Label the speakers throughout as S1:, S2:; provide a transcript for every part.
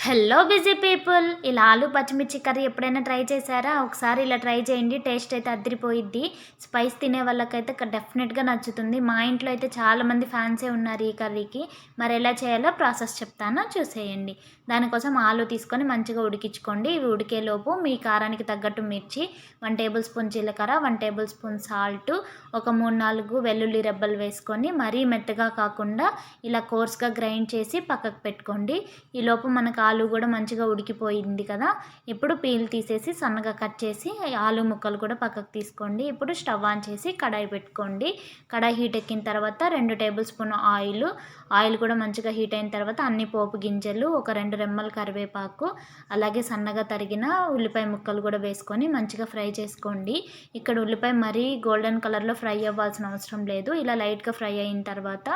S1: Hello busy people, ఇలా ఆలు పచ్చిమిర్చి కర్రీ ఎప్పుడైనా ట్రై చేశారా? ఒకసారి ఇలా ట్రై చేయండి. టేస్ట్ అయితే అదిరిపోయిద్ది. స్పైస్ తినే వాళ్ళకైతే డెఫినెట్గా నచ్చుతుంది. మా ఇంట్లో అయితే చాలామంది ఫ్యాన్సే ఉన్నారు ఈ కర్రీకి. మరి ఎలా చేయాలో ప్రాసెస్ చెప్తాను, చూసేయండి. దానికోసం ఆలు తీసుకొని మంచిగా ఉడికించుకోండి. ఇవి ఉడికేలోపు మీ కారానికి తగ్గట్టు మిర్చి, 1 టేబుల్ స్పూన్ జీలకర్ర, 1 టేబుల్ స్పూన్ సాల్ట్, ఒక 3-4 వెల్లుల్లి రెబ్బలు వేసుకొని మరీ మెత్తగా కాకుండా ఇలా కోర్స్గా గ్రైండ్ చేసి పక్కకు పెట్టుకోండి. ఈలోపు మనకు ఆలు కూడా మంచిగా ఉడికిపోయింది కదా. ఇప్పుడు పీల్ తీసేసి సన్నగా కట్ చేసి ఆలు ముక్కలు కూడా పక్కకు తీసుకోండి. ఇప్పుడు స్టవ్ ఆన్ చేసి కడాయి పెట్టుకోండి. కడాయి హీట్ ఎక్కిన తర్వాత 2 టేబుల్ స్పూన్ ఆయిల్ కూడా మంచిగా హీట్ అయిన తర్వాత అన్ని పోపు గింజలు, ఒక 2 రెమ్మల కరివేపాకు, అలాగే సన్నగా తరిగిన ఉల్లిపాయ ముక్కలు కూడా వేసుకొని మంచిగా ఫ్రై చేసుకోండి. ఇక్కడ ఉల్లిపాయ మరీ గోల్డెన్ కలర్లో ఫ్రై అవ్వాల్సిన అవసరం లేదు. ఇలా లైట్గా ఫ్రై అయిన తర్వాత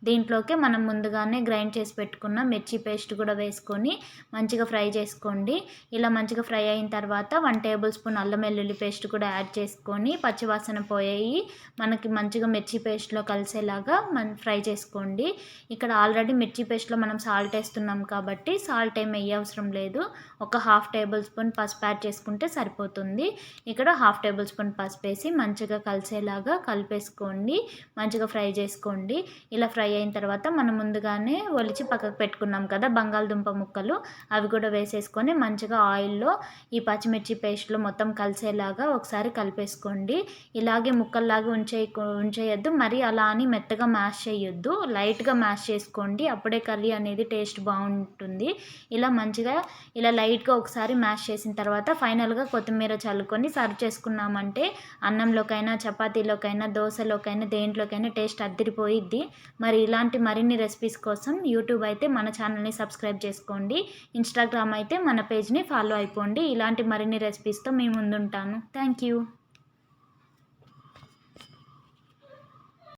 S1: దీంట్లోకి మనం ముందుగానే గ్రైండ్ చేసి పెట్టుకున్న మిర్చి పేస్ట్ కూడా వేసుకొని మంచిగా ఫ్రై చేసుకోండి. ఇలా మంచిగా ఫ్రై అయిన తర్వాత 1 టేబుల్ స్పూన్ అల్లం వెల్లుల్లి పేస్ట్ కూడా యాడ్ చేసుకొని పచ్చివాసన పోయి మనకి మంచిగా మిర్చి పేస్ట్లో కలిసేలాగా ఫ్రై చేసుకోండి. ఇక్కడ ఆల్రెడీ మిర్చి పేస్ట్లో మనం సాల్ట్ వేస్తున్నాం కాబట్టి సాల్ట్ ఏమి వేయవసరం లేదు. ఒక 1/2 టేబుల్ స్పూన్ పసుపు యాడ్ చేసుకుంటే సరిపోతుంది. ఇక్కడ 1/2 టేబుల్ స్పూన్ పసుపు వేసి మంచిగా కలిసేలాగా కలిపేసుకోండి. మంచిగా ఫ్రై చేసుకోండి. ఇలా ఫ్రై అయిన తర్వాత మనం ముందుగానే ఒలిచి పక్కకు పెట్టుకున్నాం కదా బంగాళదుంప ముక్కలు, అవి కూడా వేసేసుకొని మంచిగా ఆయిల్లో ఈ పచ్చిమిర్చి పేస్ట్లో మొత్తం కలిసేలాగా ఒకసారి కలిపేసుకోండి. ఇలాగే ముక్కల్లాగా ఉంచేయద్దు, మరి అలా అని మెత్తగా మ్యాష్ చేయొద్దు. లైట్గా మ్యాష్ చేసుకోండి, అప్పుడే కర్రీ అనేది టేస్ట్ బాగుంటుంది. ఇలా మంచిగా ఇలా లైట్గా ఒకసారి మ్యాష్ చేసిన తర్వాత ఫైనల్గా కొత్తిమీర చల్లుకొని సర్వ్ చేసుకున్నామంటే అన్నంలోకైనా, చపాతీలోకైనా, దోశలోకైనా, దేంట్లోకైనా టేస్ట్ అదిరిపోయిద్ది. మరి ఇలాంటి మరిన్ని రెసిపీస్ కోసం యూట్యూబ్ అయితే మన ఛానల్ని సబ్స్క్రైబ్ చేసుకోండి. ఇన్స్టాగ్రామ్ అయితే మన పేజ్ని ఫాలో అయిపోండి. ఇలాంటి మరిన్ని రెసిపీస్తో మీ ముందుంటాను. Thank you.